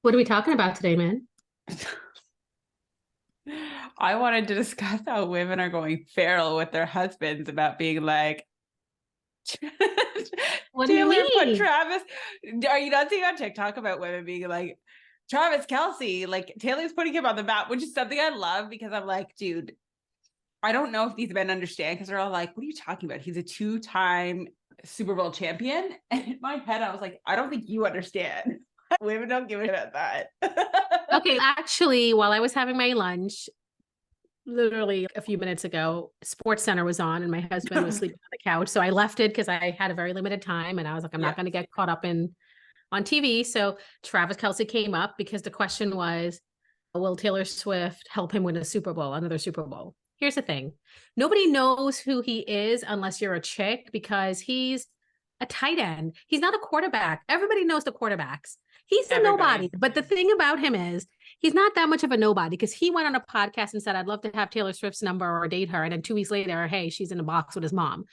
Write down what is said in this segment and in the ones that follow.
What are we talking about today, man? I wanted to discuss how women are going feral with their husbands about being like, What do you Taylor put mean? Travis. Are you not seeing on TikTok about women being like, Travis Kelsey, like Taylor's putting him on the map, which is something I love because I'm like, dude, I don't know if these men understand because they're all like, what are you talking about? He's a two-time Super Bowl champion. And in my head, I was like, I don't think you understand. Women don't give a shit about that. Okay, actually, while I was having my lunch, literally a few minutes ago, Sports Center was on and my husband was sleeping on the couch. So I left it because I had a very limited time and I was like, I'm not going to get caught up in on TV. So Travis Kelsey came up because the question was, will Taylor Swift help him win a Super Bowl, another Super Bowl? Here's the thing. Nobody knows who he is unless you're a chick because he's a tight end. He's not a quarterback. Everybody knows the quarterbacks. He's a nobody. But the thing about him is he's not that much of a nobody because he went on a podcast and said, I'd love to have Taylor Swift's number or date her. And then 2 weeks later, hey, she's in a box with his mom.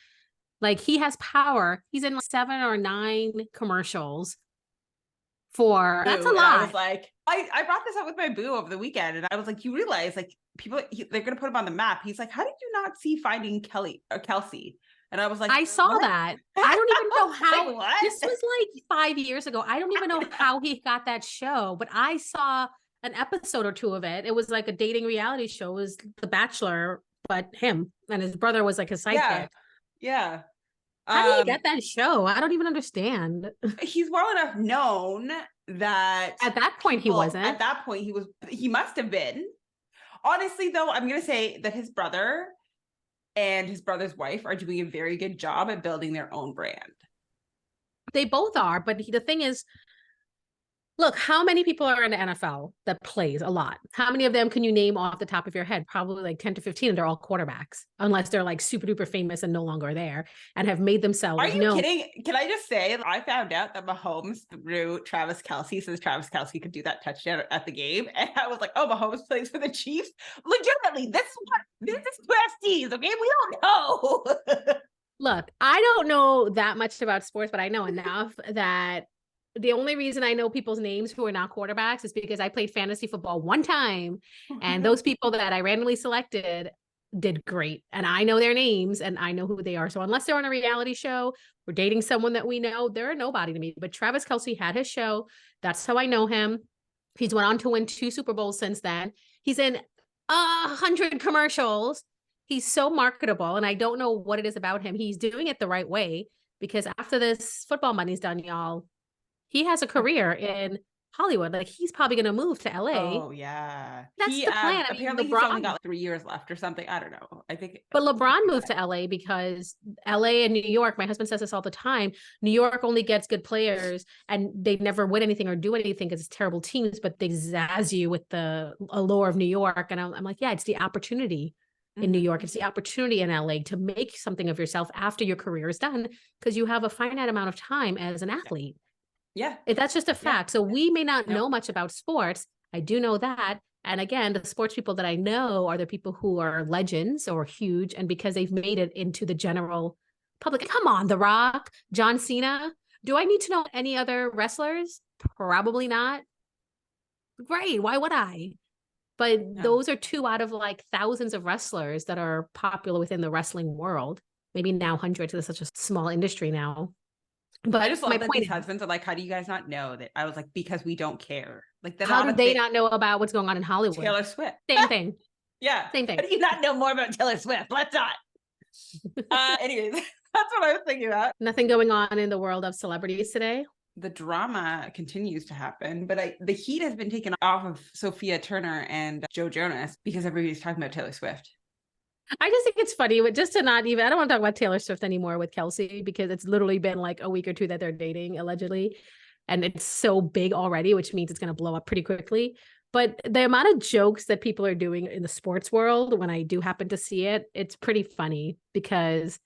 Like he has power. He's in like 7 or 9 commercials for that's a lot. I was like, I brought this up with my boo over the weekend, and I was like, you realize like people they're gonna put him on the map. He's like, how did you not see Finding Kelly or Kelsey? And I was like, I saw that. I don't even know how. Like, this was like 5 years ago. I don't even know how he got that show, but I saw an episode or two of it. It was like a dating reality show. It was The Bachelor, but him and his brother was like his sidekick. Yeah. How did he get that show? I don't even understand. He's well enough known that at that point he wasn't. At that point he must have been. Honestly, though, I'm gonna say that his brother and his brother's wife are doing a very good job at building their own brand. They both are, but the thing is, look, how many people are in the NFL that plays a lot? How many of them can you name off the top of your head? Probably like 10 to 15, and they're all quarterbacks, unless they're like super duper famous and no longer there and have made themselves known. Are you known. kidding? Can I just say, I found out that Mahomes threw Travis Kelsey since Travis Kelsey could do that touchdown at the game. And I was like, oh, Mahomes plays for the Chiefs? Legitimately, this is besties, okay? We don't know. Look, I don't know that much about sports, but I know enough that the only reason I know people's names who are not quarterbacks is because I played fantasy football one time and those people that I randomly selected did great. And I know their names and I know who they are. So unless they're on a reality show or dating someone that we know, they're nobody to me. But Travis Kelsey had his show. That's how I know him. He's went on to win 2 Super Bowls since then. He's in 100 commercials. He's so marketable. And I don't know what it is about him. He's doing it the right way because after this football money's done, y'all, he has a career in Hollywood. Like he's probably going to move to LA. Oh yeah. That's the plan. Apparently he's only got like 3 years left or something. I don't know. I think. But LeBron moved to LA because LA and New York, my husband says this all the time, New York only gets good players and they never win anything or do anything because it's terrible teams, but they zazz you with the allure of New York. And I'm like, yeah, it's the opportunity in New York. It's the opportunity in LA to make something of yourself after your career is done because you have a finite amount of time as an athlete. Yeah. That's just a fact. So we may not know much about sports. I do know that. And again, the sports people that I know are the people who are legends or huge. And because they've made it into the general public. Come on, The Rock, John Cena. Do I need to know any other wrestlers? Probably not. Great. Why would I? But those are 2 out of like thousands of wrestlers that are popular within the wrestling world. Maybe now hundreds. It's such a small industry now. But I just love that these husbands are like, how do you guys not know that? I was like, because we don't care. Like, how do they not know about what's going on in Hollywood? Taylor Swift. Same thing. Yeah. Same thing. How do you not know more about Taylor Swift? Let's not. Anyways, that's what I was thinking about. Nothing going on in the world of celebrities today. The drama continues to happen, but the heat has been taken off of Sophia Turner and Joe Jonas because everybody's talking about Taylor Swift. I just think it's funny, but just to not even, I don't want to talk about Taylor Swift anymore with Kelsey because it's literally been like a week or 2 that they're dating allegedly. And it's so big already, which means it's going to blow up pretty quickly. But the amount of jokes that people are doing in the sports world, when I do happen to see it, it's pretty funny because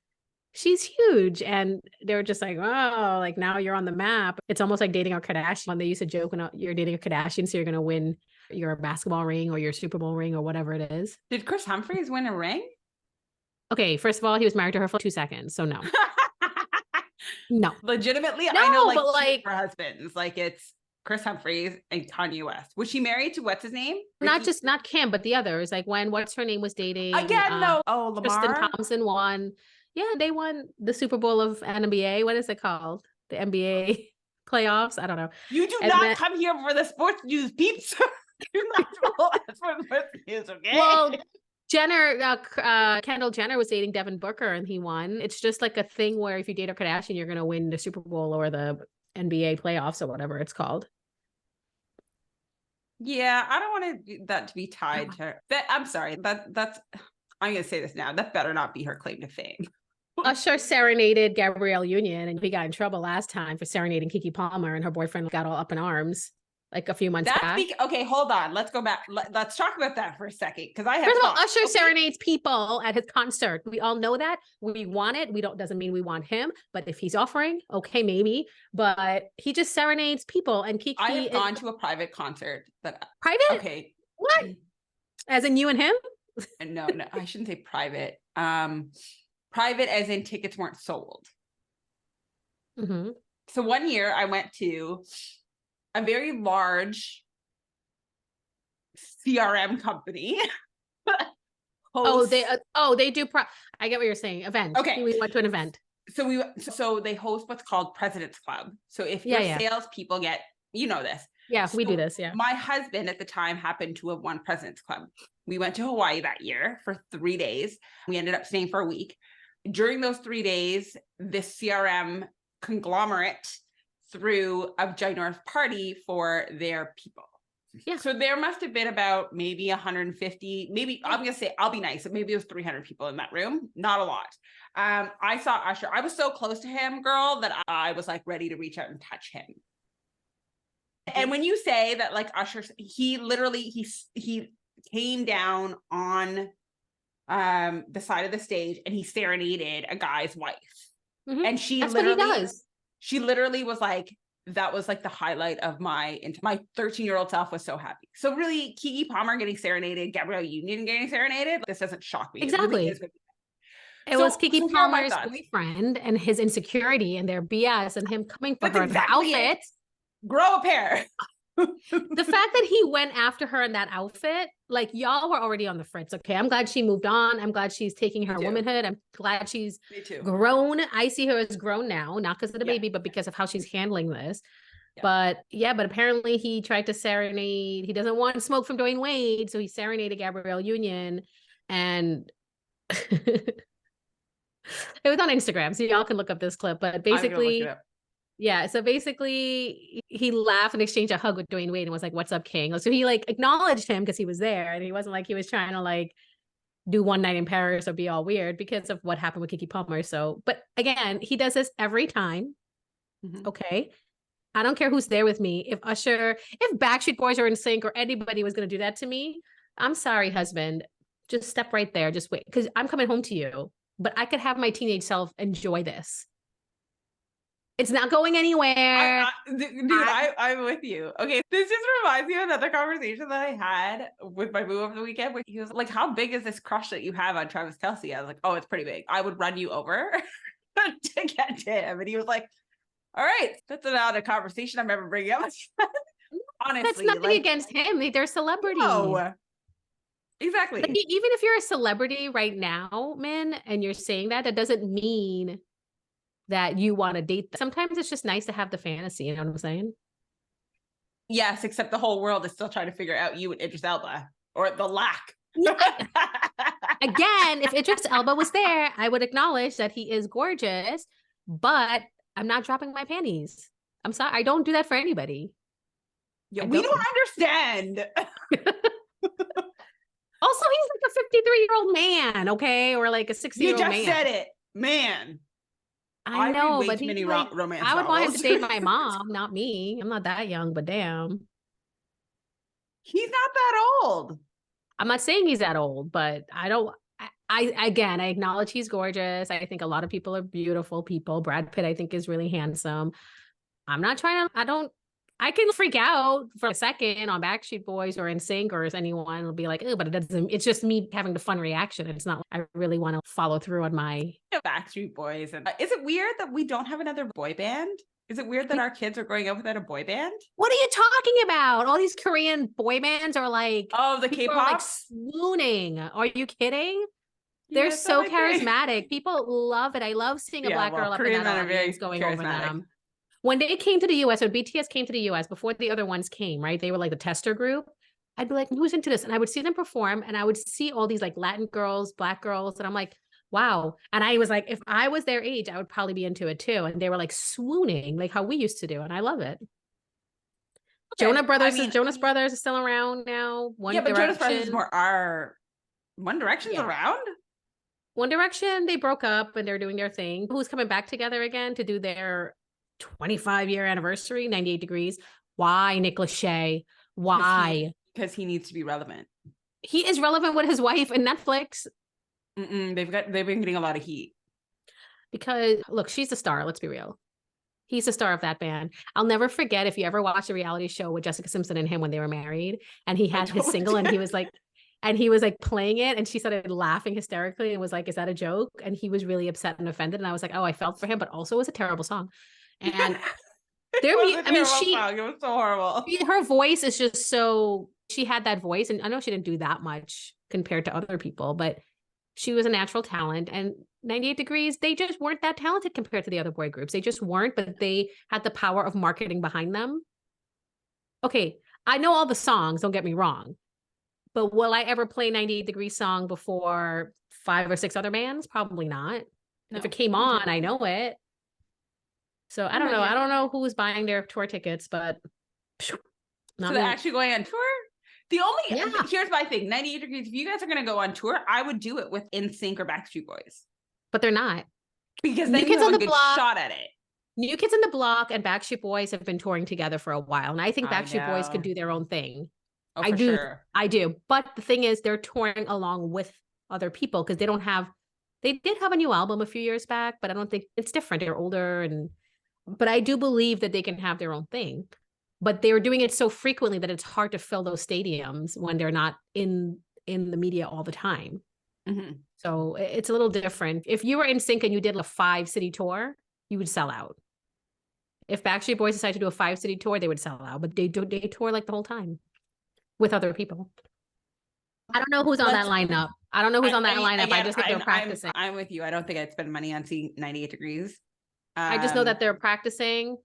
she's huge. And they're just like, oh, like now you're on the map. It's almost like dating a Kardashian. When they used to joke when you're dating a Kardashian, so you're going to win your basketball ring or your Super Bowl ring or whatever it is. Did Chris Humphries win a ring? Okay, first of all, he was married to her for 2 seconds, so no. No. Legitimately, no, I know but like for husbands, like it's Chris Humphries and Kanye West. Was she married to what's his name? Not Kim, but the others. Like when what's her name was dating Again, no. Oh, Tristan Lamar. Thompson won. Yeah, they won the Super Bowl of NBA. What is it called? The NBA playoffs. I don't know. You do And not then- come here for the sports news, peeps. You're not for sports news, okay? Well, Kendall Jenner was dating Devin Booker and he won. It's just like a thing where if you date a Kardashian, you're going to win the Super Bowl or the NBA playoffs or whatever it's called. Yeah, I don't want that to be tied to her. I'm sorry. That's I'm going to say this now. That better not be her claim to fame. Usher serenaded Gabrielle Union and he got in trouble last time for serenading Keke Palmer and her boyfriend got all up in arms like a few months back. Okay, hold on. Let's go back. Let's talk about that for a second because I have First of all, Usher serenades people at his concert. We all know that. We want it. Doesn't mean we want him, but if he's offering, okay, maybe. But he just serenades people and Keke. I have gone to a private concert. Private? Okay. What? As in you and him? No, I shouldn't say private. Private as in tickets weren't sold. Mm-hmm. So one year I went to a very large CRM company. They do. I get what you're saying. Event. Okay. We went to an event. So they host what's called President's Club. So if your salespeople get, you know this. Yeah, we do this. Yeah. My husband at the time happened to have won President's Club. We went to Hawaii that year for 3 days. We ended up staying for a week. During those 3 days, this CRM conglomerate threw a ginormous party for their people. Yeah. So there must have been about maybe 150, maybe I'm going to say, I'll be nice. Maybe it was 300 people in that room. Not a lot. I saw Usher. I was so close to him, girl, that I was like ready to reach out and touch him. And when you say that, like Usher, he literally, he came down on the side of the stage and he serenaded a guy's wife. Mm-hmm. And that's what he does. She literally was like, that was like the highlight of my 13-year-old self was so happy. So really, Keke Palmer getting serenaded, Gabrielle Union getting serenaded, this doesn't shock me. Exactly. It was Keke Palmer's boyfriend and his insecurity and their BS and him coming for her in her outfit. Grow a pair. The fact that he went after her in that outfit, like y'all were already on the fritz. Okay, I'm glad she moved on. I'm glad she's taking her womanhood. I'm glad she's grown. I see her as grown now, not because of the baby, but because of how she's handling this. Yeah. But apparently he tried to serenade. He doesn't want smoke from Dwayne Wade, so he serenaded Gabrielle Union, and it was on Instagram, so y'all can look up this clip. But basically. Yeah, so basically he laughed and exchanged a hug with Dwayne Wade and was like, "What's up, King?" So he like acknowledged him because he was there, and he wasn't like he was trying to like do one night in Paris or be all weird because of what happened with Keke Palmer. So, but again, he does this every time. Mm-hmm. Okay, I don't care who's there with me. If Backstreet Boys or NSYNC or anybody was going to do that to me, I'm sorry, husband. Just step right there. Just wait, because I'm coming home to you. But I could have my teenage self enjoy this. It's not going anywhere. I'm with you. Okay, this just reminds me of another conversation that I had with my boo over the weekend where he was like, "How big is this crush that you have on Travis Kelsey?" I was like, "Oh, it's pretty big. I would run you over to get to him." And he was like, "All right, that's not a conversation I'm ever bringing up." Honestly, that's nothing against him. They're celebrities. No. Exactly. Like, even if you're a celebrity right now, man, and you're saying that doesn't mean that you want to date them. Sometimes it's just nice to have the fantasy, you know what I'm saying? Yes, except the whole world is still trying to figure out you and Idris Elba, or the lack. Again, if Idris Elba was there, I would acknowledge that he is gorgeous, but I'm not dropping my panties. I'm sorry, I don't do that for anybody. Yeah, we don't understand. Also, he's like a 53-year-old man, okay? Or like a 60-year-old man. You just said it, man. I know, but he's like, romance I would novels. want him to date my mom, not me. I'm not that young, but damn. He's not that old. I'm not saying he's that old, but I acknowledge he's gorgeous. I think a lot of people are beautiful people. Brad Pitt, I think, is really handsome. I'm not trying to, I can freak out for a second on Backstreet Boys or NSYNC or anyone will be like, oh, but it's just me having the fun reaction. It's not like I really want to follow through on my Backstreet Boys. And is it weird that we don't have another boy band? Is it weird that our kids are growing up without a boy band? What are you talking about? All these Korean boy bands are like, Oh, the people are like K-pop? swooning. Are you kidding? They're it's not so my thing. charismatic. People love it. I love seeing a black girl up in Korean that men are very audience going over charismatic. them. When they came to the US, when BTS came to the US, before the other ones came, right? They were like the tester group. I'd be like, who's into this? And I would see them perform and I would see all these like Latin girls, black girls. And I'm like, wow. And I was like, if I was their age, I would probably be into it too. And they were like swooning, like how we used to do. And I love it. Okay. Jonas Brothers is still around now. But Jonas Brothers is more our One Direction's around. One Direction, they broke up and they're doing their thing. Who's coming back together again to do their 25-year anniversary, 98 Degrees? Why, Nick Lachey? Why? Because he needs to be relevant. He is relevant with his wife and Netflix. They've been getting a lot of heat. Because look, she's the star. Let's be real. He's the star of that band. I'll never forget if you ever watched a reality show with Jessica Simpson and him when they were married, and he had his single, and he was like playing it, and she started laughing hysterically and was like, "Is that a joke?" And he was really upset and offended, and I was like, "Oh, I felt for him, but also it was a terrible song." And it was so horrible. Her voice is just so. She had that voice, and I know she didn't do that much compared to other people, but she was a natural talent. And 98 Degrees, they just weren't that talented compared to the other boy groups. They just weren't, but they had the power of marketing behind them. Okay, I know all the songs, don't get me wrong, but will I ever play 98 Degrees song before 5 or 6 other bands? Probably not. No, if it came on, I know it. So I don't know. I don't know who's buying their tour tickets, but so they're actually going on tour? Here's my thing. 98 Degrees, if you guys are going to go on tour, I would do it with NSYNC or Backstreet Boys. But they're not. Because then you have a good shot at it. New Kids on the Block and Backstreet Boys have been touring together for a while. And I think Backstreet Boys could do their own thing. Oh, I do. Sure. I do. But the thing is, they're touring along with other people because they did have a new album a few years back, but I don't think it's different. They're older. But I do believe that they can have their own thing. But they're doing it so frequently that it's hard to fill those stadiums when they're not in the media all the time. Mm-hmm. So it's a little different. If you were in sync and you did a 5-city tour, you would sell out. If Backstreet Boys decided to do a 5-city tour, they would sell out. But they tour like the whole time with other people. I don't know who's on that lineup. I don't know who's on that lineup. I just know they're practicing. I'm with you. I don't think I'd spend money on seeing 98 Degrees. I just know that they're practicing.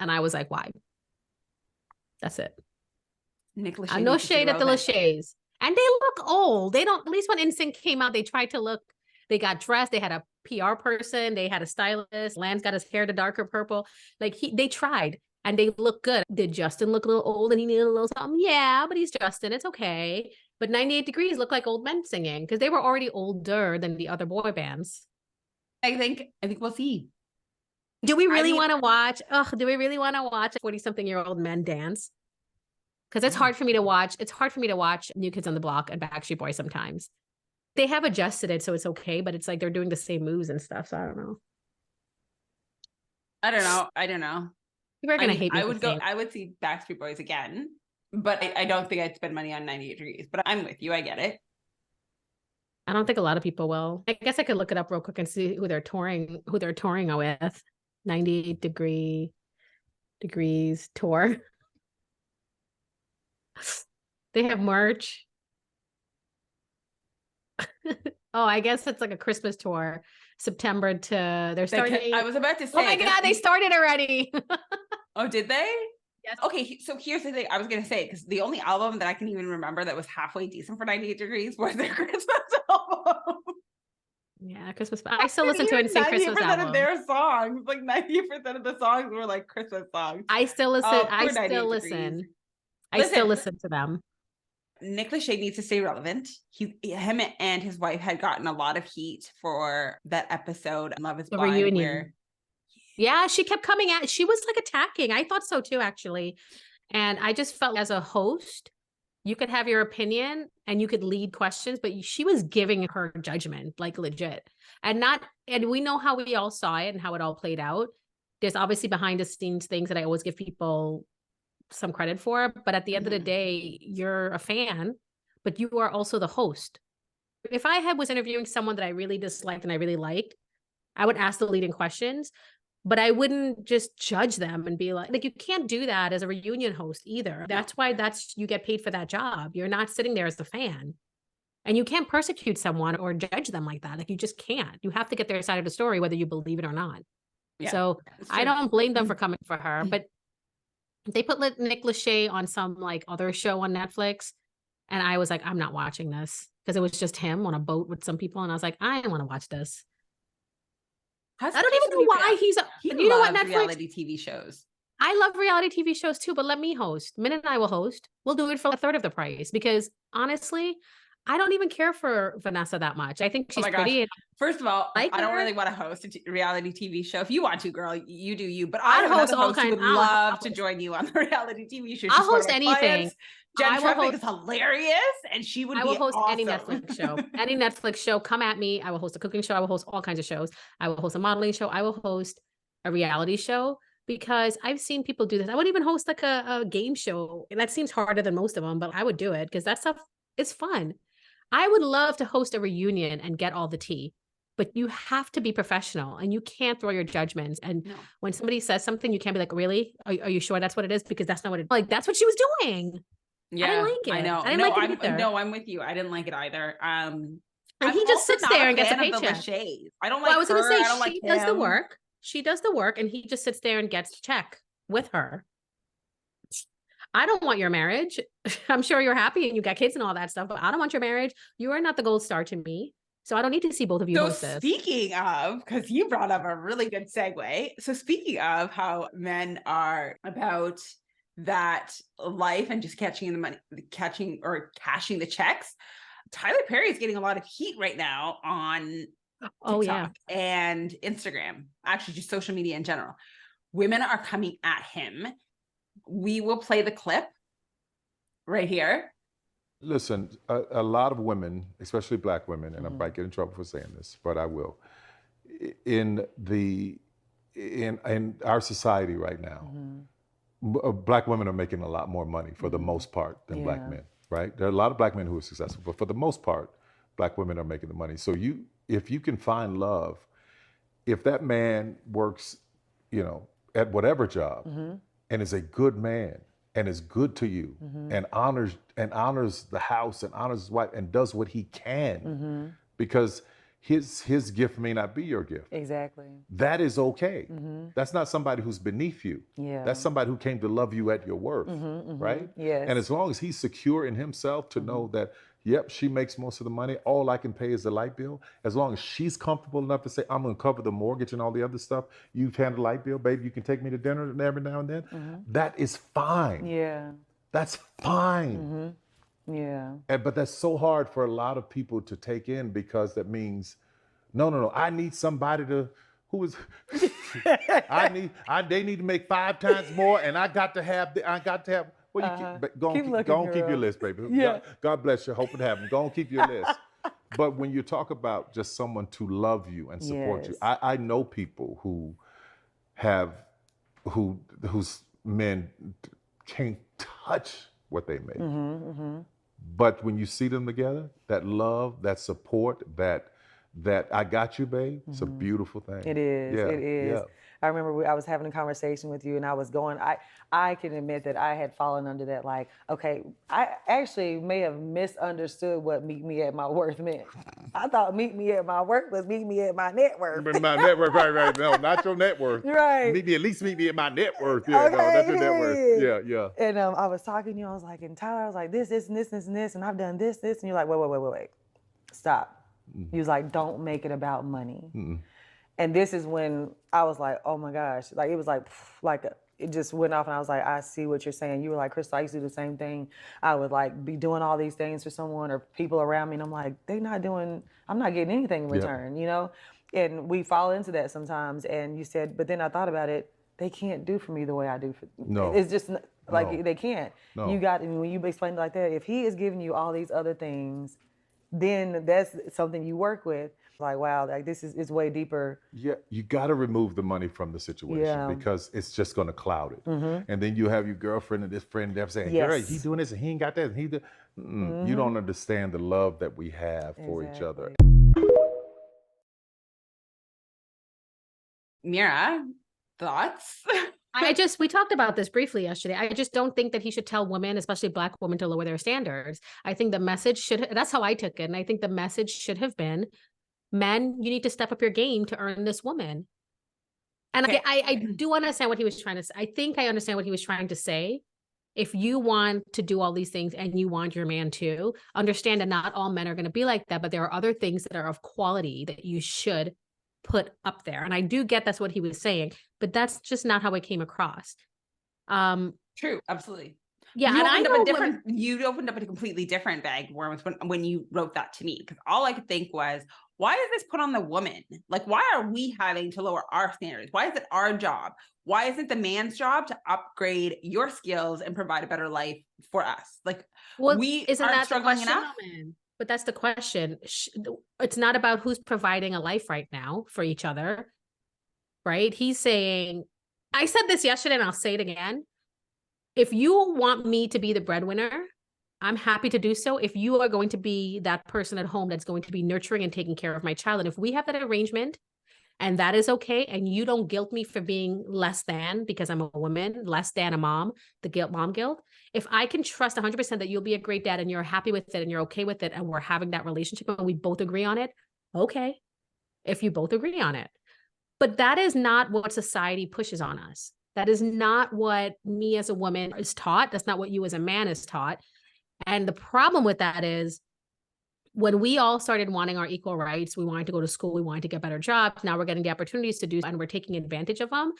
And I was like, why? That's it. Nick Lachey. No shade at the Lachays. And they look old. They don't, at least when NSYNC came out, they tried to look, they got dressed. They had a PR person. They had a stylist. Lance got his hair to darker purple. They tried and they look good. Did Justin look a little old and he needed a little something? Yeah, but he's Justin. It's okay. But 98 Degrees look like old men singing because they were already older than the other boy bands. I think we'll see. Do we really want to watch? Do we really want to watch 40-something-year-old men dance? Because it's hard for me to watch. It's hard for me to watch New Kids on the Block and Backstreet Boys sometimes. They have adjusted it, so it's okay, but it's like they're doing the same moves and stuff. So I don't know. I don't know. People are gonna hate me. I would see Backstreet Boys again, but I don't think I'd spend money on 98 Degrees. But I'm with you. I get it. I don't think a lot of people will. I guess I could look it up real quick and see who they're touring with. 98 Degrees tour. They have merch. I guess it's like a Christmas tour. September to they're starting. I was about to say. Oh my God, they started already. Oh, did they? Yes. Okay, so here's the thing. I was gonna say, because the only album that I can even remember that was halfway decent for 98 Degrees was their Christmas album. Yeah, Christmas. I still listen to NSYNC Christmas album. 90% of their songs, like 90% of the songs were like Christmas songs. I still listen. I still listen to them. Nick Lachey needs to stay relevant. Him and his wife had gotten a lot of heat for that episode Love is Blind. Reunion. Yeah, she kept coming at. She was like attacking. I thought so too, actually. And I just felt as a host, you could have your opinion and you could lead questions, but she was giving her judgment, like legit. And we know how we all saw it and how it all played out. There's obviously behind the scenes things that I always give people some credit for, but at the end of the day, you're a fan, but you are also the host. If I was interviewing someone that I really disliked and I really liked, I would ask the leading questions, but I wouldn't just judge them and be like you can't do that as a reunion host either. That's why you get paid for that job. You're not sitting there as the fan. And you can't persecute someone or judge them like that. Like you just can't. You have to get their side of the story, whether you believe it or not. Yeah, so I don't blame them for coming for her, but they put Nick Lachey on some like other show on Netflix. And I was like, I'm not watching this because it was just him on a boat with some people. And I was like, I don't want to watch this. I don't even know why you know what, Netflix? Reality TV shows. I love reality TV shows too, but let me host. Min and I will host. We'll do it for a third of the price because honestly, I don't even care for Vanessa that much. I think she's pretty. First of all, I don't really want to host a reality TV show. If you want to, girl, you do you. But I host all kinds. Would love to join you on the reality TV show. I'll host anything. Jen Treffick is hilarious, and she would. I will host awesome. any Netflix show. Any Netflix show, come at me. I will host a cooking show. I will host all kinds of shows. I will host a modeling show. I will host a reality show because I've seen people do this. I would even host like a game show. That seems harder than most of them, but I would do it because that stuff is fun. I would love to host a reunion and get all the tea, but you have to be professional and you can't throw your judgments. And when somebody says something, you can't be like, really? Are you sure that's what it is? Because that's not what it, like, that's what she was doing. Yeah, I didn't like it. I know. I didn't like it either. No, I'm with you. I didn't like it either. And he just sits there and gets a paycheck. I don't like her. I was going to say, she does the work. She does the work and he just sits there and gets a check with her. I don't want your marriage. I'm sure you're happy and you got kids and all that stuff, but I don't want your marriage. You are not the gold star to me. So I don't need to see both of you host this. Speaking of, because you brought up a really good segue. So speaking of how men are about that life and just catching the money, cashing the checks, Tyler Perry is getting a lot of heat right now on TikTok and Instagram, actually just social media in general. Women are coming at him. We will play the clip right here. Listen, a lot of women, especially Black women, and I might get in trouble for saying this, but I will. In our society right now, Black women are making a lot more money for the most part than Black men, right? There are a lot of Black men who are successful, but for the most part, Black women are making the money. So if you can find love, if that man works, at whatever job, and is a good man and is good to you and honors the house and honors his wife and does what he can because his gift may not be your gift. Exactly. That is okay. That's not somebody who's beneath you. Yeah. That's somebody who came to love you at your worth, right? Yes. And as long as he's secure in himself to know that, yep, she makes most of the money, all I can pay is the light bill. As long as she's comfortable enough to say, I'm gonna cover the mortgage and all the other stuff, you've handled the light bill, baby, you can take me to dinner every now and then. That is fine. Yeah. That's fine. Yeah. But that's so hard for a lot of people to take in because that means, no, I need somebody they need to make 5 times more and I got to have, well, go on, keep your list, baby. Yeah. God bless you, hoping to have them. Go on, keep your list. But when you talk about just someone to love you and support you, I know people whose men can't touch what they make. But when you see them together, that love, that support, that I got you, babe, it's a beautiful thing. It is. Yeah, It is. yeah. I remember I was having a conversation with you and I was going, I can admit that I had fallen under that, like, okay, I actually may have misunderstood what meet me at my worth meant. I thought meet me at my worth was meet me at my net worth. My net worth, right. No, not your net worth. Right. At least meet me at my net worth. Yeah, okay, no, that's your net worth. Yeah. And I was talking to you, I was like, and Tyler, I was like, this, and this, and I've done this, and you're like, wait. Stop. He was like, don't make it about money. And this is when I was like, oh my gosh, like it was like it just went off and I was like, I see what you're saying. You were like, Crystal, I used to do the same thing. I would like be doing all these things for someone or people around me and I'm like, I'm not getting anything in return, And we fall into that sometimes. And you said, but then I thought about it, they can't do for me the way I do for them. No. It's just like they can't. No. When you explain it like that, if he is giving you all these other things, then that's something you work with. Like, wow, like this is way deeper. Yeah, you got to remove the money from the situation because it's just going to cloud it. And then you have your girlfriend and this friend there saying, girl, he doing this and he ain't got that. And you don't understand the love that we have for each other. Meera, Thoughts? We talked about this briefly yesterday. I just don't think that he should tell women, especially Black women, to lower their standards. I think the message that's how I took it. And I think the message should have been, men, you need to step up your game to earn this woman. And Okay. I do understand what he was trying to say. I think I understand what he was trying to say. If you want to do all these things and you want your man to, understand that not all men are going to be like that, but there are other things that are of quality that you should put up there. And I do get that's what he was saying, but that's just not how it came across. True, absolutely. Yeah, you opened up a completely different bag of worms when you wrote that to me, because all I could think was, why is this put on the woman? Like, why are we having to lower our standards? Why is it our job? Why isn't the man's job to upgrade your skills and provide a better life for us? Like, we aren't struggling enough. But that's the question. It's not about who's providing a life right now for each other, right? He's saying, I said this yesterday and I'll say it again. If you want me to be the breadwinner, I'm happy to do so. If you are going to be that person at home that's going to be nurturing and taking care of my child, and if we have that arrangement and that is okay, and you don't guilt me for being less than because I'm a woman, less than a mom, mom guilt. If I can trust 100% that you'll be a great dad and you're happy with it and you're okay with it and we're having that relationship and we both agree on it, okay. If you both agree on it. But that is not what society pushes on us. That is not what me as a woman is taught. That's not what you as a man is taught. And the problem with that is when we all started wanting our equal rights, we wanted to go to school, we wanted to get better jobs. Now we're getting the opportunities to do, and we're taking advantage of them.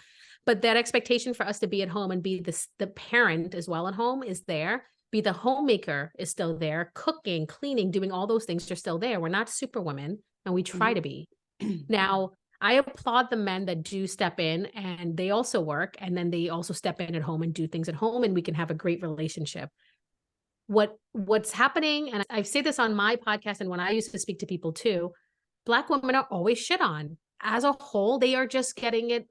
But that expectation for us to be at home and be the parent as well at home is there. Be the homemaker is still there. Cooking, cleaning, doing all those things are still there. We're not superwomen, and we try to be. Now, I applaud the men that do step in and they also work, and then they also step in at home and do things at home, and we can have a great relationship. What's happening, and I say this on my podcast and when I used to speak to people too, Black women are always shit on. As a whole, they are just getting it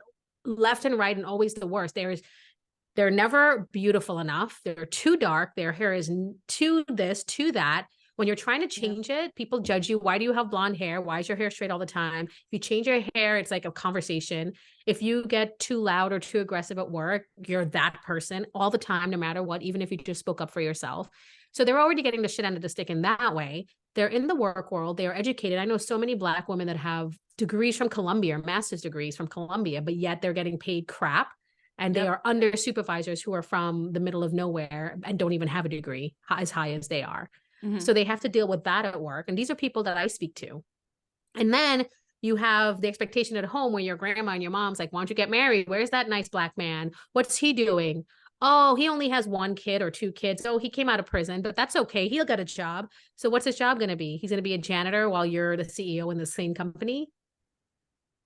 left and right and always the worst. They're never beautiful enough. They're too dark. Their hair is too this, too that. When you're trying to change it, people judge you. Why do you have blonde hair? Why is your hair straight all the time? If you change your hair, it's like a conversation. If you get too loud or too aggressive at work, you're that person all the time, no matter what, even if you just spoke up for yourself. So they're already getting the shit end of the stick in that way. They're in the work world. They are educated. I know so many Black women that have degrees from Columbia, master's degrees from Columbia, but yet they're getting paid crap. And they are under supervisors who are from the middle of nowhere and don't even have a degree as high as they are. Mm-hmm. So they have to deal with that at work. And these are people that I speak to. And then you have the expectation at home when your grandma and your mom's like, why don't you get married? Where's that nice Black man? What's he doing? Oh, he only has 1 kid or 2 kids. Oh, he came out of prison, but that's okay. He'll get a job. So what's his job going to be? He's going to be a janitor while you're the CEO in the same company.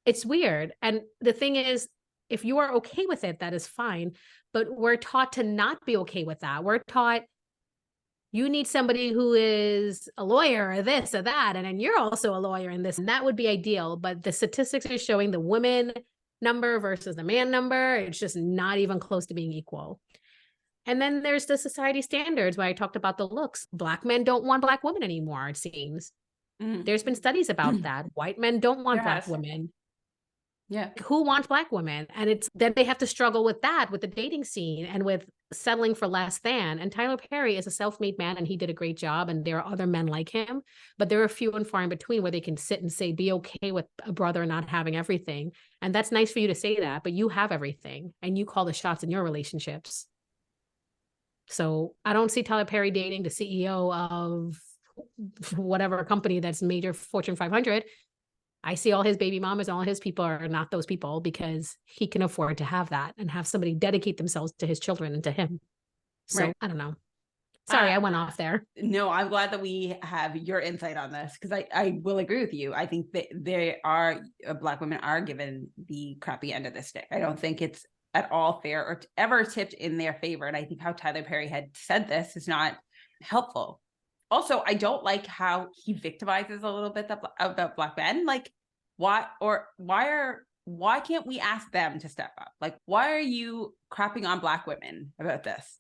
It's weird. And the thing is, if you are okay with it, that is fine. But we're taught to not be okay with that. We're taught you need somebody who is a lawyer or this or that, and then you're also a lawyer in this, and that would be ideal. But the statistics are showing the women number versus the man number. It's just not even close to being equal. And then there's the society standards where I talked about the looks. Black men don't want Black women anymore, it seems. There's been studies about that. White men don't want Black women. Yeah. Who wants Black women? And then they have to struggle with that, with the dating scene and with settling for less than. And Tyler Perry is a self-made man and he did a great job. And there are other men like him, but there are few and far in between where they can sit and say, be okay with a brother not having everything. And that's nice for you to say that, but you have everything and you call the shots in your relationships. So I don't see Tyler Perry dating the CEO of whatever company that's major Fortune 500. I see all his baby mamas and all his people are not those people because he can afford to have that and have somebody dedicate themselves to his children and to him. So right. I don't know. Sorry, I went off there. No, I'm glad that we have your insight on this because I will agree with you. I think that Black women are given the crappy end of the stick. I don't think it's at all fair or ever tipped in their favor. And I think how Tyler Perry had said this is not helpful. Also, I don't like how he victimizes a little bit about Black men. Like, why can't we ask them to step up? Like, why are you crapping on Black women about this?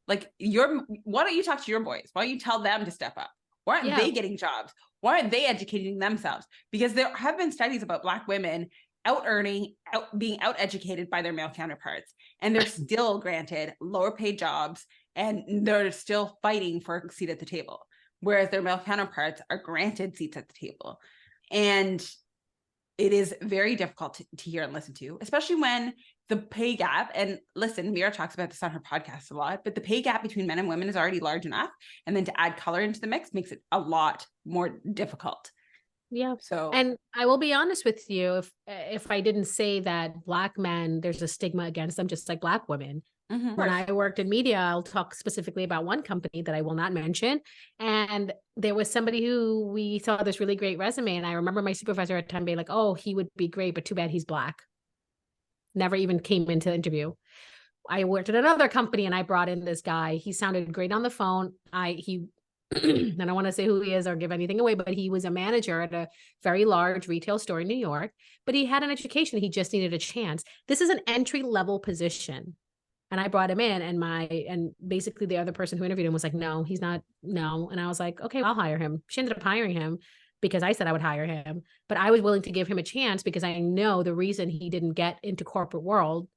Like, why don't you talk to your boys? Why don't you tell them to step up? Why aren't they getting jobs? Why aren't they educating themselves? Because there have been studies about Black women out earning, being out educated by their male counterparts, and they're still granted lower paid jobs, and they're still fighting for a seat at the table, whereas their male counterparts are granted seats at the table. And it is very difficult to hear and listen to, especially when the pay gap, and listen, Meera talks about this on her podcast a lot, but the pay gap between men and women is already large enough. And then to add color into the mix makes it a lot more difficult. Yeah. So, and I will be honest with you, if I didn't say that Black men, there's a stigma against them, just like Black women. When I worked in media, I'll talk specifically about one company that I will not mention. And there was somebody who we saw this really great resume. And I remember my supervisor at the time being like, oh, he would be great, but too bad he's Black. Never even came into the interview. I worked at another company and I brought in this guy. He sounded great on the phone. I don't want to say who he is or give anything away, but he was a manager at a very large retail store in New York, but he had an education. He just needed a chance. This is an entry level position. And I brought him in, and basically the other person who interviewed him was like, no, he's not, no. And I was like, okay, I'll hire him. She ended up hiring him because I said I would hire him, but I was willing to give him a chance because I know the reason he didn't get into corporate world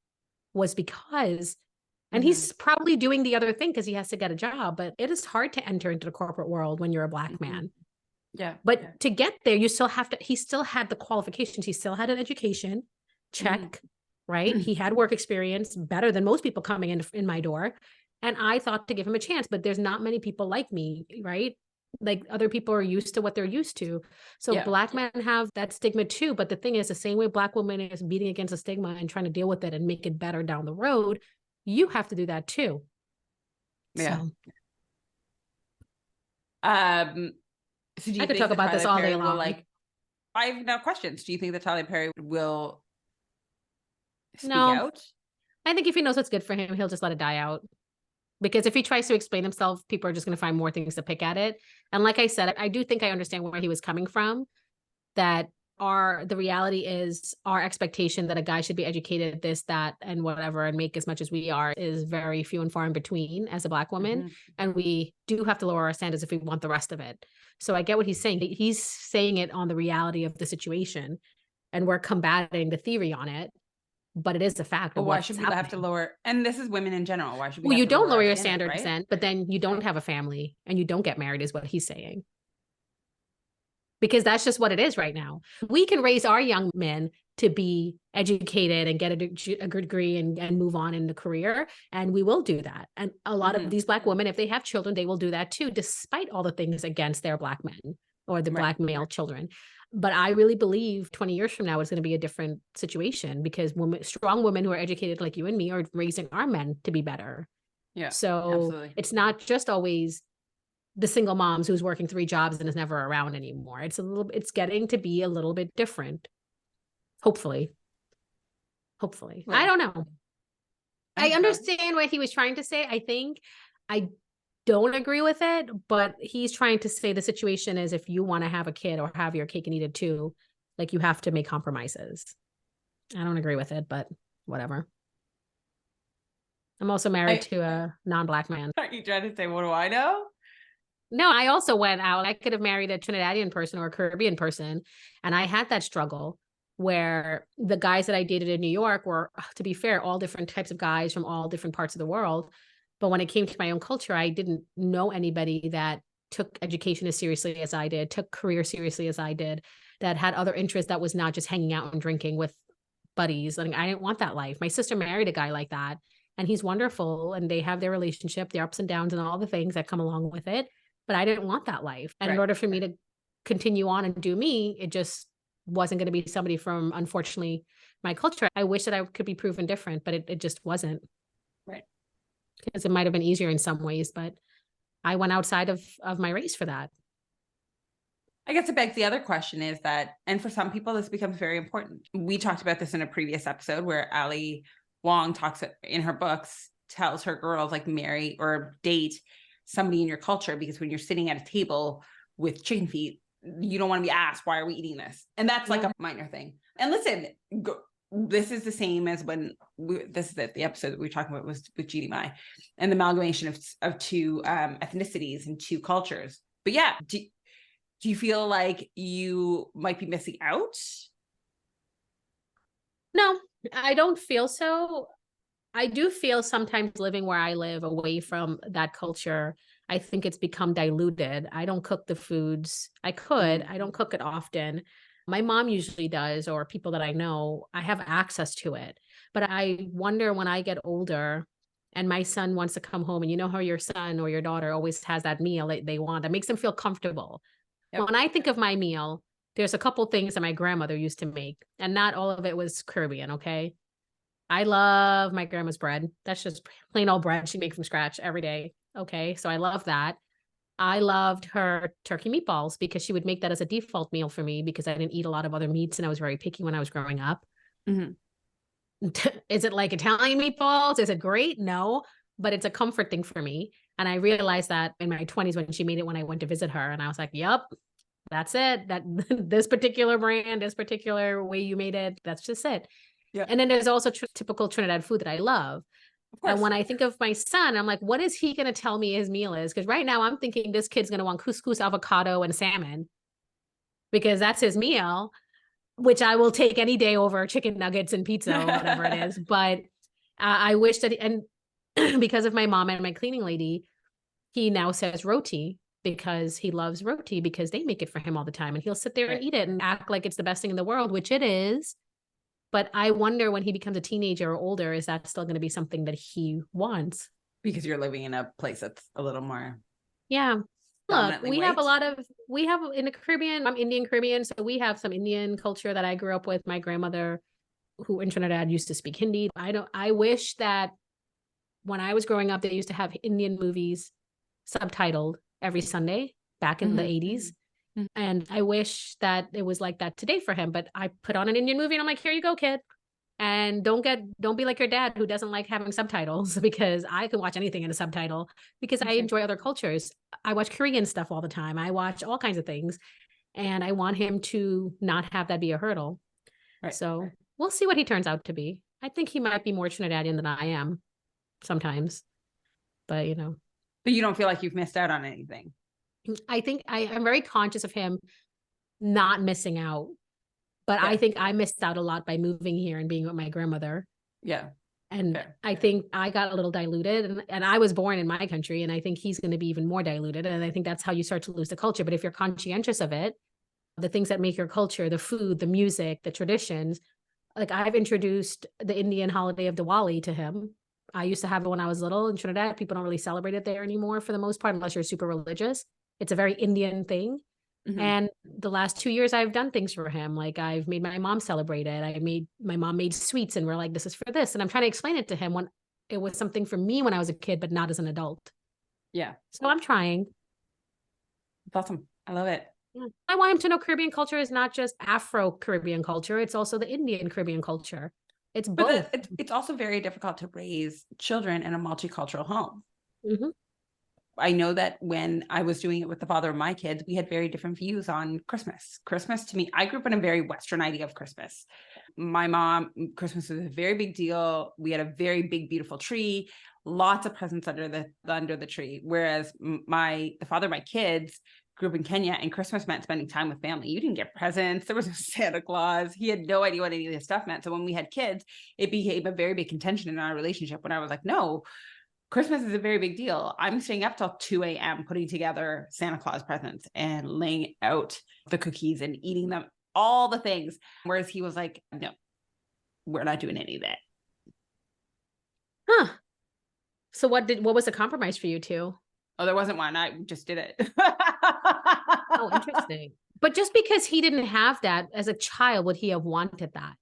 was because, and he's probably doing the other thing because he has to get a job, but it is hard to enter into the corporate world when you're a Black man. Yeah. But to get there, you still have to, he still had the qualifications. He still had an education, check. Right? He had work experience better than most people coming in my door. And I thought to give him a chance, but there's not many people like me, right? Like other people are used to what they're used to. So Black men have that stigma too. But the thing is, the same way Black women is beating against a stigma and trying to deal with it and make it better down the road, you have to do that too. Yeah. So. So do you I could talk about this all day long. I have no questions. Do you think that Tyler Perry will speak No. out? I think if he knows what's good for him, he'll just let it die out. Because if he tries to explain himself, people are just going to find more things to pick at it. And like I said, I do think I understand where he was coming from, that the reality is our expectation that a guy should be educated, this, that, and whatever, and make as much as we are is very few and far in between as a Black woman. And we do have to lower our standards if we want the rest of it. So I get what he's saying. He's saying it on the reality of the situation, and we're combating the theory on it. But it is a fact. But why should we have to lower? And this is women in general. Why should we? Well, you don't lower your standards then, but then you don't have a family and you don't get married, is what he's saying. Because that's just what it is right now. We can raise our young men to be educated and get a degree and move on in the career, and we will do that. And a lot of these Black women, if they have children, they will do that too, despite all the things against their Black men or the Black male children. But I really believe 20 years from now, it's going to be a different situation because strong women who are educated like you and me are raising our men to be better. Yeah. So absolutely. It's not just always the single moms who's working 3 jobs and is never around anymore. It's getting to be a little bit different. Hopefully. Well, I don't know. I understand what he was trying to say. I think I don't agree with it, but he's trying to say the situation is if you want to have a kid or have your cake and eat it too, like you have to make compromises. I don't agree with it, but whatever. I'm also married to a non-Black man. Aren't you trying to say, what do I know? No, I also went out. I could have married a Trinidadian person or a Caribbean person. And I had that struggle where the guys that I dated in New York were, to be fair, all different types of guys from all different parts of the world. But when it came to my own culture, I didn't know anybody that took education as seriously as I did, took career seriously as I did, that had other interests that was not just hanging out and drinking with buddies. Like, I didn't want that life. My sister married a guy like that, and he's wonderful, and they have their relationship, their ups and downs and all the things that come along with it. But I didn't want that life. And in order for me to continue on and do me, it just wasn't going to be somebody from, unfortunately, my culture. I wish that I could be proven different, but it just wasn't. Right. Because it might have been easier in some ways, but I went outside of my race for that. I guess it begs the other question is that, and for some people, this becomes very important. We talked about this in a previous episode where Ali Wong talks in her books, tells her girls like marry or date somebody in your culture, because when you're sitting at a table with chicken feet, you don't want to be asked, why are we eating this? And that's like a minor thing. And listen, this is the same as when this is the episode that we were talking about was with GDMI and the amalgamation of 2 ethnicities and 2 cultures. But yeah, do you feel like you might be missing out? No, I don't feel so. I do feel sometimes living where I live away from that culture, I think it's become diluted. I don't cook the foods. I could. I don't cook it often. My mom usually does, or people that I know, I have access to it. But I wonder when I get older and my son wants to come home, and you know how your son or your daughter always has that meal that they want that makes them feel comfortable. Yep. When I think of my meal, there's a couple things that my grandmother used to make, and not all of it was Caribbean, okay? I love my grandma's bread. That's just plain old bread she made from scratch every day. Okay. So I love that. I loved her turkey meatballs because she would make that as a default meal for me because I didn't eat a lot of other meats and I was very picky when I was growing up. Mhm. Is it like Italian meatballs? Is it great? No, but it's a comfort thing for me. And I realized that in my 20s when she made it when I went to visit her. And I was like, yep, that's it. That this particular brand, this particular way you made it, that's just it. Yeah. And then there's also typical Trinidad food that I love. Of course. And when I think of my son, I'm like, what is he going to tell me his meal is? Because right now I'm thinking this kid's going to want couscous, avocado, and salmon because that's his meal, which I will take any day over chicken nuggets and pizza or whatever it is. But I wish that, and because of my mom and my cleaning lady, he now says roti because he loves roti because they make it for him all the time. And he'll sit there and eat it and act like it's the best thing in the world, which it is. But I wonder when he becomes a teenager or older, is that still going to be something that he wants? Because you're living in a place that's a little more. Yeah. Look, Dominantly we have a white. lot of, we have in the Caribbean, I'm Indian Caribbean. So we have some Indian culture that I grew up with. My grandmother, who in Trinidad used to speak Hindi. I wish that when I was growing up, they used to have Indian movies subtitled every Sunday back in the 80s. Mhm. And I wish that it was like that today for him. But I put on an Indian movie and I'm like, here you go, kid. And don't be like your dad who doesn't like having subtitles because I can watch anything in a subtitle because I Okay. enjoy other cultures. I watch Korean stuff all the time. I watch all kinds of things. And I want him to not have that be a hurdle. Right. So we'll see what he turns out to be. I think he might be more Trinidadian than I am sometimes. But you know. But you don't feel like you've missed out on anything. I think I'm very conscious of him not missing out. But Yeah. I think I missed out a lot by moving here and being with my grandmother. Yeah. And Fair. I think I got a little diluted and I was born in my country and I think he's going to be even more diluted. And I think that's how you start to lose the culture. But if you're conscientious of it, the things that make your culture, the food, the music, the traditions, like I've introduced the Indian holiday of Diwali to him. I used to have it when I was little in Trinidad. People don't really celebrate it there anymore for the most part, unless you're super religious. It's a very Indian thing. Mhm. And the last 2 years I've done things for him. Like I've made my mom celebrate it. My mom made sweets and we're like, this is for this. And I'm trying to explain it to him when it was something for me when I was a kid, but not as an adult. Yeah. So I'm trying. It's awesome. I love it. Yeah. I want him to know Caribbean culture is not just Afro-Caribbean culture. It's also the Indian Caribbean culture. It's both. But it's also very difficult to raise children in a multicultural home. Mhm. I know that when I was doing it with the father of my kids, we had very different views on Christmas. Christmas to me, I grew up in a very Western idea of Christmas. My mom, Christmas was a very big deal. We had a very big, beautiful tree, lots of presents under the tree. Whereas the father of my kids grew up in Kenya and Christmas meant spending time with family. You didn't get presents. There was no Santa Claus. He had no idea what any of this stuff meant. So when we had kids, it became a very big contention in our relationship when I was like, no, Christmas is a very big deal. I'm staying up till 2 a.m. putting together Santa Claus presents and laying out the cookies and eating them, all the things. Whereas he was like, no, we're not doing any of that. Huh. So what was the compromise for you two? Oh, there wasn't one. I just did it. Oh, interesting. But just because he didn't have that as a child, would he have wanted that?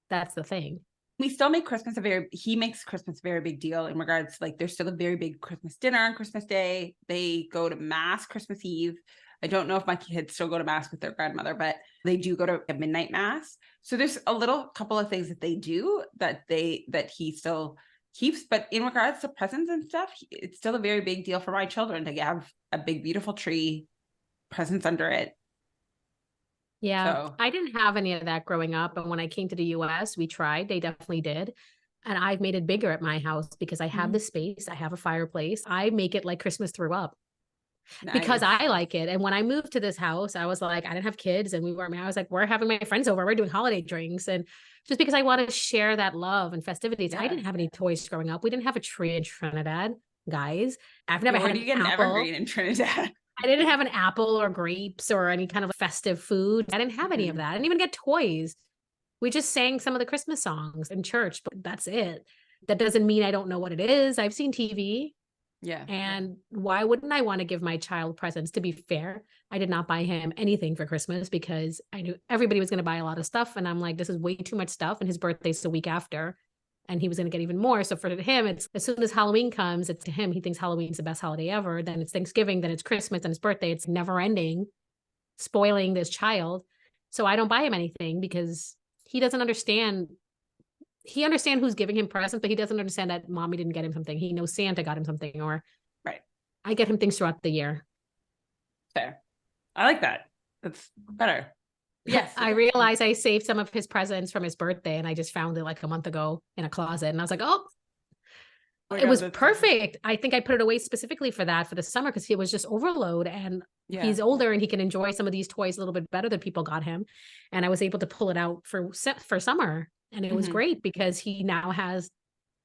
That's the thing. We still make Christmas he makes Christmas a very big deal in regards to like, there's still a very big Christmas dinner on Christmas Day. They go to mass Christmas Eve. I don't know if my kids still go to mass with their grandmother, but they do go to a midnight mass. So there's a couple of things that they do that he still keeps, but in regards to presents and stuff, it's still a very big deal for my children to have a big, beautiful tree, presents under it. Yeah, So I didn't have any of that growing up. And when I came to the US, we tried. They definitely did. And I've made it bigger at my house because I have the space. I have a fireplace. I make it like Christmas threw up. because Nice. I like it. And when I moved to this house, I was like, I didn't have kids and we weren't married. I was like, we're having my friends over. We're doing holiday drinks. And just because I want to share that love and festivities. I Yeah. didn't have any toys growing up. We didn't have a tree in Trinidad, guys. I've never Where had do you get an apple. evergreen in Trinidad? I didn't have an apple or grapes or any kind of festive food. I didn't have any of that. I didn't even get toys. We just sang some of the Christmas songs in church, but that's it. That doesn't mean I don't know what it is. I've seen TV. Yeah. And why wouldn't I want to give my child presents? To be fair, I did not buy him anything for Christmas because I knew everybody was going to buy a lot of stuff. And I'm like, this is way too much stuff. And his birthday's the week after. And he was going to get even more. So for him, it's as soon as Halloween comes, it's to him, he thinks Halloween's the best holiday ever. Then it's Thanksgiving, then it's Christmas, then it's birthday. It's never ending, spoiling this child. So I don't buy him anything because he doesn't understand. He understands who's giving him presents, but he doesn't understand that mommy didn't get him something. He knows Santa got him something, or right. I get him things throughout the year. Fair. I like that. That's better. Yes. I realized I saved some of his presents from his birthday and I just found it like a month ago in a closet. And I was like, oh, it was perfect. I think I put it away specifically for that for the summer because he was just overload and he's older and he can enjoy some of these toys a little bit better than people got him. And I was able to pull it out for summer. And it was great because he now has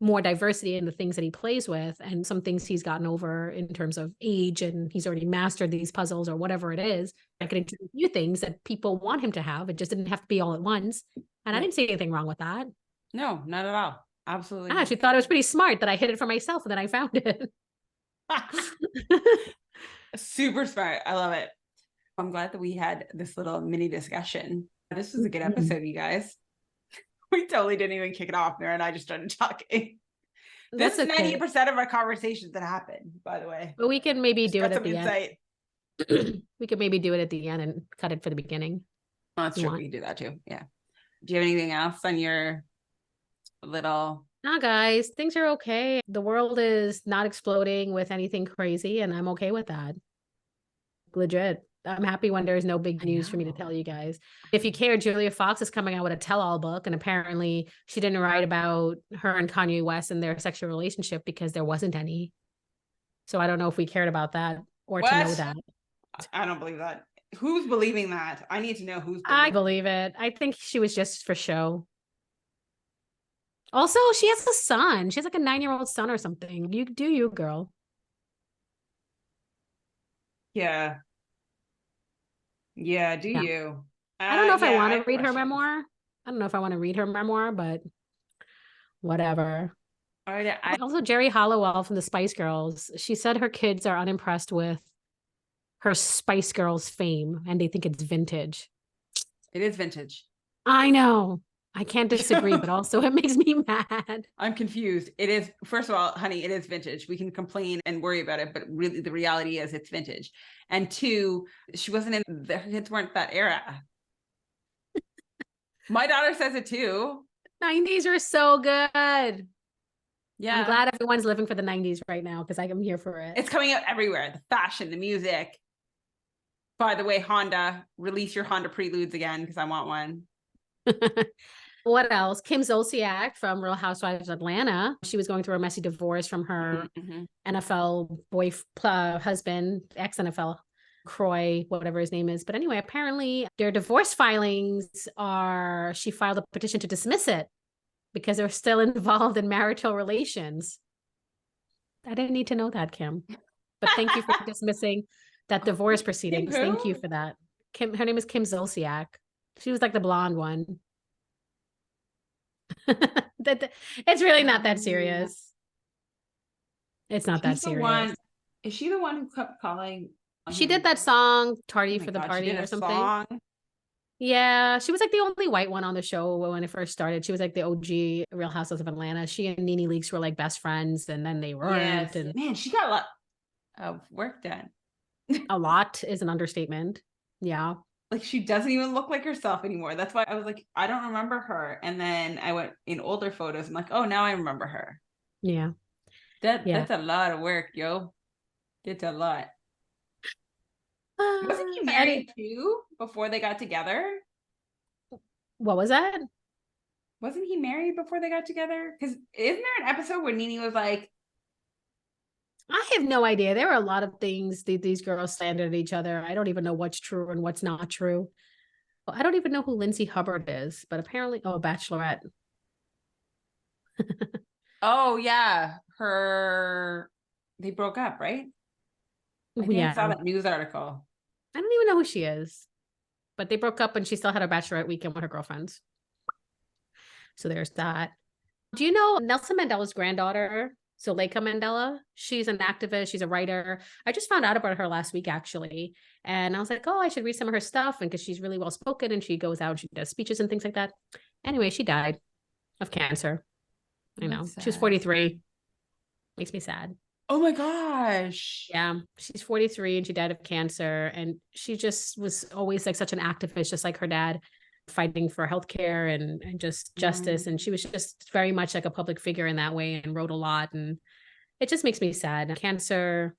more diversity in the things that he plays with and some things he's gotten over in terms of age and he's already mastered these puzzles or whatever it is. I could introduce new things that people want him to have. It just didn't have to be all at once. And I didn't see anything wrong with that. No, not at all. Absolutely. I actually thought it was pretty smart that I hid it for myself and then I found it. Super smart. I love it. I'm glad that we had this little mini discussion. This was a good episode, you guys. We totally didn't even kick it off, Meera and I just started talking. This is 90% of our conversations that happen, by the way. But we can maybe do it at the insight. end. We could maybe do it at the end and cut it for the beginning. Oh, that's true. We can do that too. Yeah. Do you have anything else on your little... Nah, guys, things are okay. The world is not exploding with anything crazy, and I'm okay with that. Legit. I'm happy when there's no big news for me to tell you guys. If you care, Julia Fox is coming out with a tell-all book, and apparently she didn't write about her and Kanye West and their sexual relationship because there wasn't any. So I don't know if we cared about that or to know that. I don't believe that. Who's believing that? I need to know who's believing I believe it. I think she was just for show. Also, she has a son. She has like a 9-year-old son or something. You do you, girl. Yeah. Yeah, do you? I don't know if I want to read her memoir. I don't know if I want to read her memoir, but whatever. All right. Also, Jerry Halliwell from the Spice Girls, she said her kids are unimpressed with her Spice Girls fame and they think it's vintage. It is vintage. I know. I can't disagree, but also it makes me mad. I'm confused. It is, first of all, honey, it is vintage. We can complain and worry about it, but really the reality is it's vintage. And two, she wasn't in, the kids weren't that era. My daughter says it too. 90s are so good. Yeah. I'm glad everyone's living for the 90s right now because I'm here for it. It's coming out everywhere. The fashion, the music. By the way, Honda, release your Honda Preludes again because I want one. What else? Kim Zolciak from Real Housewives of Atlanta. She was going through a messy divorce from her NFL husband, ex-NFL Croy, whatever his name is. But anyway, apparently their divorce filings are, she filed a petition to dismiss it because they're still involved in marital relations. I didn't need to know that, Kim. But thank you for dismissing that divorce proceedings. Thank you for that. Kim, her name is Kim Zolciak. She was like the blonde one. It's really not that serious. It's not that serious. Is she the one who kept calling? She did that song "Tardy for the Party" or something. Song? Yeah, she was like the only white one on the show when it first started. She was like the OG Real Housewives of Atlanta. She and Nene Leakes were like best friends, and then they weren't. Yes. And man, she got a lot of work done. A lot is an understatement. Yeah. Like she doesn't even look like herself anymore. That's why I was like, I don't remember her. And then I went in older photos. I'm like, oh, now I remember her. Yeah. That's a lot of work, yo. It's a lot. Wasn't he married too before they got together? What was that? Wasn't he married before they got together? Because isn't there an episode where Nene was like, I have no idea. There are a lot of things these girls slandered each other. I don't even know what's true and what's not true. Well, I don't even know who Lindsay Hubbard is, but apparently, Bachelorette. Oh yeah, they broke up, right? I think I saw that news article. I don't even know who she is, but they broke up and she still had a bachelorette weekend with her girlfriends. So there's that. Do you know Nelson Mandela's granddaughter, Zuleika Mandela? She's an activist. She's a writer. I just found out about her last week, actually. And I was like, oh, I should read some of her stuff. And because she's really well spoken and she goes out and she does speeches and things like that. Anyway, she died of cancer. I know. She was 43. Makes me sad. Oh my gosh. Yeah. She's 43 and she died of cancer. And she just was always like such an activist, just like her dad, fighting for healthcare and just justice. And she was just very much like a public figure in that way and wrote a lot. And it just makes me sad. Cancer.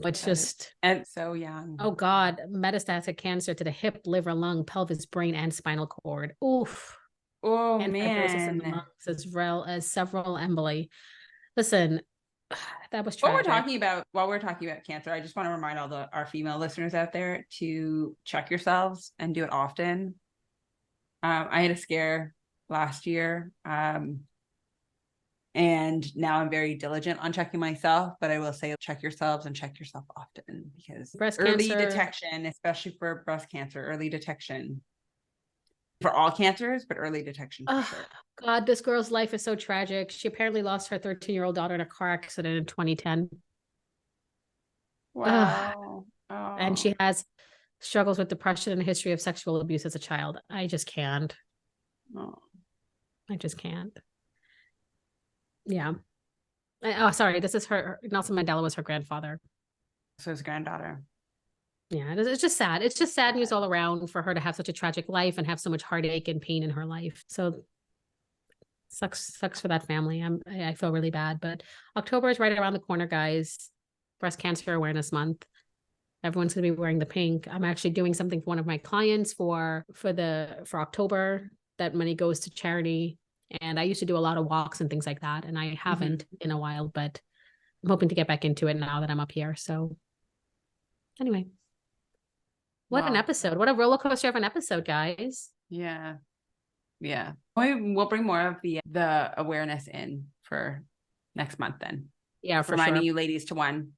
It's just. And so young. Oh God. Metastatic cancer to the hip, liver, lung, pelvis, brain, and spinal cord. Oof. Oh and fibrosis in the man. lungs, as well as several emboli. Listen, that was tragic. While we're talking about cancer, I just want to remind our female listeners out there to check yourselves and do it often. I had a scare last year, and now I'm very diligent on checking myself. But I will say, check yourselves and check yourself often, because early detection, especially for breast cancer, early detection. For all cancers, but early detection for sure. God, this girl's life is so tragic. She apparently lost her 13-year-old daughter in a car accident in 2010. Wow. And she has struggles with depression and a history of sexual abuse as a child. I just can't. I just can't. Yeah. Oh, sorry. This is her. Nelson Mandela was her grandfather. So his granddaughter. Yeah, it's just sad. It's just sad news all around for her to have such a tragic life and have so much heartache and pain in her life. So sucks for that family. I feel really bad, but October is right around the corner, guys. Breast Cancer Awareness Month. Everyone's going to be wearing the pink. I'm actually doing something for one of my clients for October. That money goes to charity. And I used to do a lot of walks and things like that, and I haven't in a while, but I'm hoping to get back into it now that I'm up here. So anyway. What an episode. What a roller coaster of an episode, guys. Yeah. Yeah. We'll bring more of the awareness in for next month then. Yeah, for reminding sure. you ladies to 1,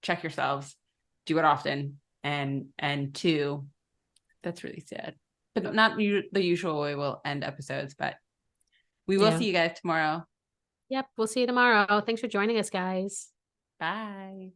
check yourselves, do it often, and 2, that's really sad. But not the usual way we'll end episodes, but we will see you guys tomorrow. Yep, we'll see you tomorrow. Thanks for joining us, guys. Bye.